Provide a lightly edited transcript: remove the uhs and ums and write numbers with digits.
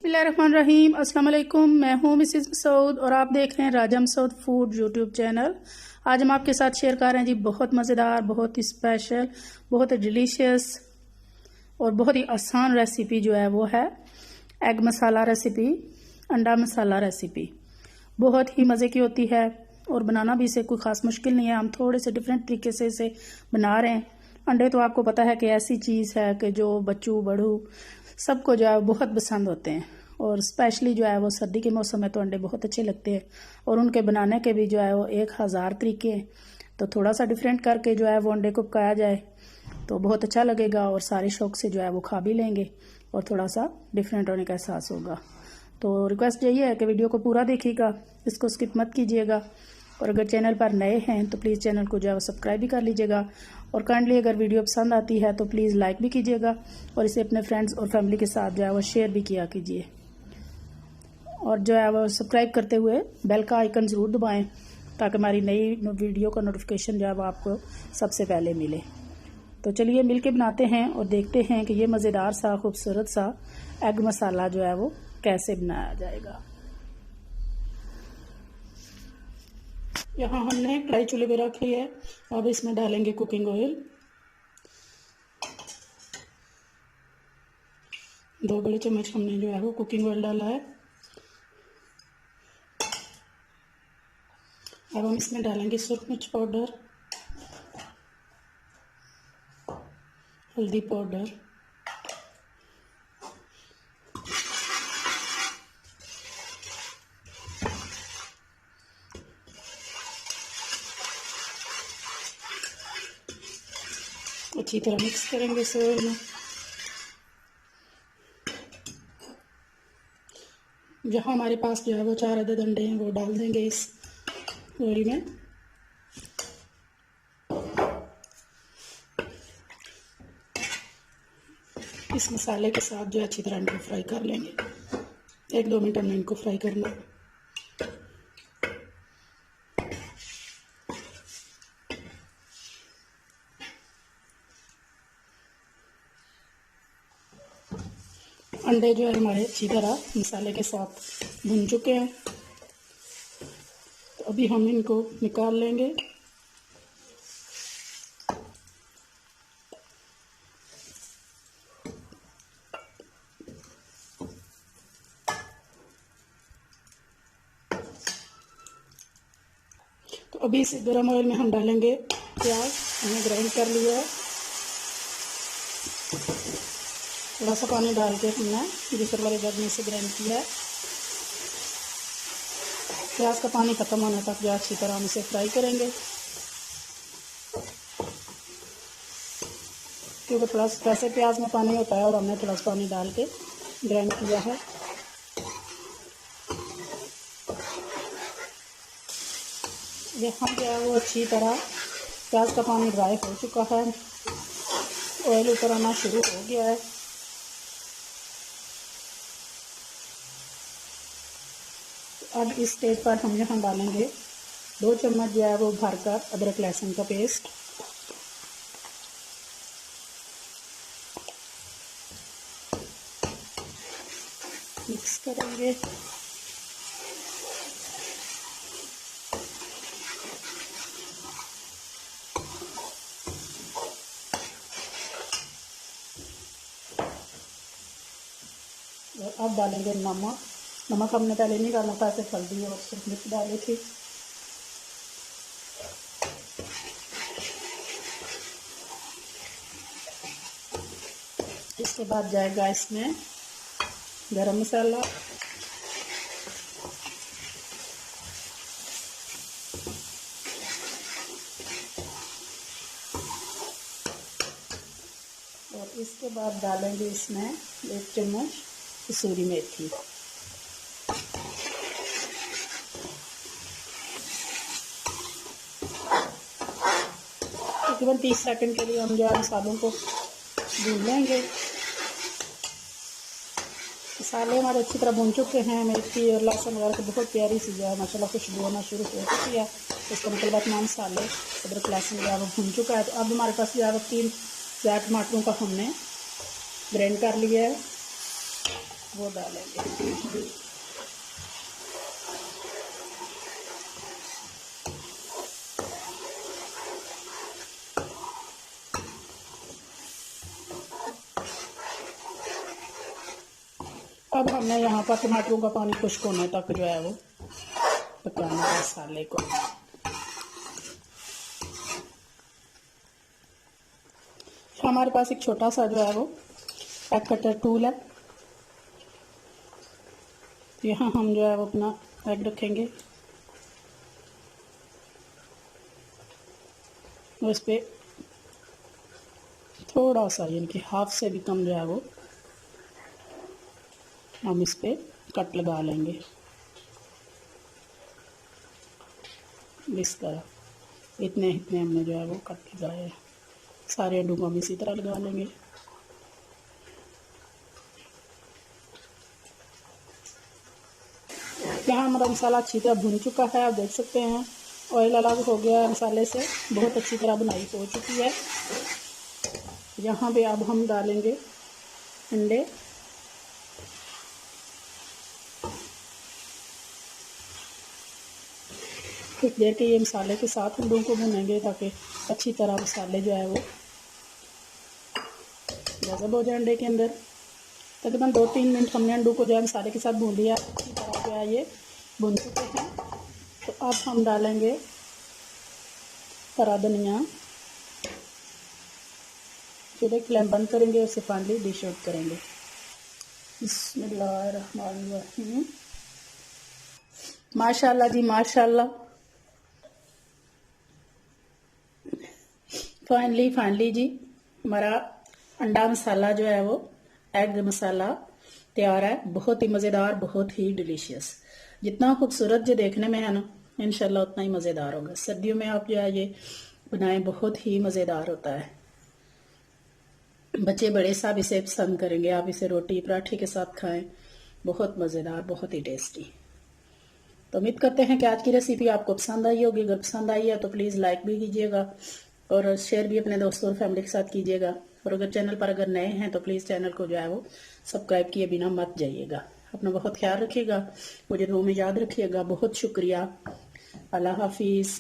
बिस्मिल्लाहिर्रहमानिर्रहीम। अस्सलाम वालेकुम। मैं हूँ मिसेस मसूद और आप देख रहे हैं राजा मसूद फूड यूट्यूब चैनल। आज हम आपके साथ शेयर कर रहे हैं जी बहुत मज़ेदार, बहुत ही स्पेशल, बहुत ही डिलीशियस और बहुत ही आसान रेसिपी जो है वो है एग मसाला रेसिपी, अंडा मसाला रेसिपी। बहुत ही मज़े की होती है और बनाना भी इसे कोई ख़ास मुश्किल नहीं है। हम थोड़े से डिफरेंट तरीके से इसे बना रहे हैं। अंडे तो आपको पता है कि ऐसी चीज़ है कि जो बच्चों बड़ों सबको जो है बहुत पसंद होते हैं और स्पेशली जो है वो सर्दी के मौसम में तो अंडे बहुत अच्छे लगते हैं और उनके बनाने के भी जो है वो 1000 तरीके हैं। तो थोड़ा सा डिफरेंट करके जो है वो अंडे को पकाया जाए तो बहुत अच्छा लगेगा और सारे शौक से जो है वो खा भी लेंगे और थोड़ा सा डिफरेंट होने का एहसास होगा। तो रिक्वेस्ट यही है कि वीडियो को पूरा देखिएगा, इसको स्किप मत कीजिएगा और अगर चैनल पर नए हैं तो प्लीज़ चैनल को जो है वो सब्सक्राइब भी कर लीजिएगा और काइंडली अगर वीडियो पसंद आती है तो प्लीज़ लाइक भी कीजिएगा और इसे अपने फ्रेंड्स और फैमिली के साथ जो है वो शेयर भी किया कीजिए और जो है वो सब्सक्राइब करते हुए बेल का आइकन ज़रूर दबाएं ताकि हमारी नई वीडियो का नोटिफिकेशन जो है वो आपको सबसे पहले मिले। तो चलिए मिल के बनाते हैं और देखते हैं कि ये मज़ेदार सा खूबसूरत सा एग मसाला जो है वो कैसे बनाया जाएगा। यहाँ हमने कढ़ाई चूल्हे पे रखी है। अब इसमें डालेंगे कुकिंग ऑयल, 2 बड़े चम्मच हमने जो है वो कुकिंग ऑयल डाला है। अब हम इसमें डालेंगे सुरख मिर्च पाउडर, हल्दी पाउडर, अच्छी तरह मिक्स करेंगे इस ऑयल में। जहाँ हमारे पास जो है वो 4 अदद अंडे हैं वो डाल देंगे इस ऑयल में। इस मसाले के साथ जो अच्छी तरह इनको फ्राई कर लेंगे। 1-2 मिनट हमने इनको फ्राई करना है। अंडे जो है हमारे अच्छी तरह मसाले के साथ भुन चुके हैं तो अभी हम इनको निकाल लेंगे। तो अभी इस गरम ऑयल में हम डालेंगे प्याज, हमने ग्राइंड कर लिया है। थोड़ा सा पानी डाल के हमने दूसरे वाले जग में से ग्राइंड किया है। प्याज का पानी ख़त्म होने तक जो अच्छी तरह हम इसे फ्राई करेंगे क्योंकि थोड़ा सा वैसे प्याज में पानी होता है और हमने थोड़ा सा पानी डाल के ग्राइंड किया है। ये हम जो है वो अच्छी तरह प्याज का पानी ड्राई हो चुका है, ऑयल ऊपर आना शुरू हो गया है। अब इस स्टेज पर हम यहाँ डालेंगे 2 चम्मच जो है वो भरकर अदरक लहसुन का पेस्ट, मिक्स करेंगे। और अब डालेंगे नमक। नमक हमने पहले नहीं डाला था, सिर्फ हल्दी और सिर्फ मिर्च डाली थी। इसके बाद जाएगा इसमें गरम मसाला, और इसके बाद डालेंगे इसमें 1 चम्मच कसूरी मेथी। तकरीबन 30 सेकंड के लिए हम जो है मसालों को भून लेंगे। मसाले हमारे अच्छी तरह भून चुके हैं। मेथी और लहसुन वगैरह की बहुत प्यारी सी जो है माशाल्लाह खुशबू आना शुरू हो चुकी है। इसका मतलब तमाम मसाले अदरक लहसुन जो है वो भून चुका है। तो अब हमारे पास जो है 3 टमाटरों का हमने ग्राइंड कर लिया है। वो डालेंगे। अब हमने यहाँ पर टमाटरों का पानी खुश्क होने तक जो है वो पकाना है मसाले को। हमारे पास एक छोटा सा जो है वो एग कटर टूल है। यहाँ हम जो है वो अपना एग रखेंगे, उस पर थोड़ा सा यानी कि हाफ से भी कम जो है वो हम इस पर कट लगा लेंगे इस तरह। इतने इतने हमने जो है वो कट लगाए। सारे अंडों को हम इसी तरह लगा लेंगे। यहाँ हमारा मसाला अच्छी तरह भुन चुका है, आप देख सकते हैं ऑयल अलग हो गया है मसाले से, बहुत अच्छी तरह बुनाई हो चुकी है। यहाँ पे अब हम डालेंगे अंडे। कुछ देर के ये मसाले के साथ अंडों को भुनेंगे ताकि अच्छी तरह मसाले जो है वो जज़ब हो जाए अंडे के अंदर। तकरीबन 2-3 मिनट हमने अंडों को जो है मसाले के साथ भून लिया, अच्छी तरह जो है ये भुन चुके हैं। तो अब हम डालेंगे हरा धनिया। फिर एक फ्लेम बंद करेंगे, उसे फाइनली डिश आउट करेंगे। बिस्मिल्लाहिर्रहमानिर्रहीम। माशाल्लाह जी माशाल्लाह। फाइनली जी हमारा अंडा मसाला जो है वो एग मसाला तैयार है। बहुत ही मज़ेदार, बहुत ही डिलीशियस। जितना खूबसूरत जो देखने में है ना, इंशाल्लाह उतना ही मज़ेदार होगा। सर्दियों में आप जो है ये बनाएं, बहुत ही मज़ेदार होता है। बच्चे बड़े सब इसे पसंद करेंगे। आप इसे रोटी पराठे के साथ खाएं, बहुत मज़ेदार, बहुत ही टेस्टी। तो उम्मीद करते हैं कि आज की रेसिपी आपको पसंद आई होगी। अगर पसंद आई है तो प्लीज़ लाइक भी कीजिएगा और शेयर भी अपने दोस्तों और फैमिली के साथ कीजिएगा। और अगर चैनल पर अगर नए हैं तो प्लीज़ चैनल को जो है वो सब्सक्राइब किए बिना मत जाइएगा। अपना बहुत ख्याल रखिएगा, मुझे दुआ में याद रखिएगा। बहुत शुक्रिया। अल्लाह हाफिज़।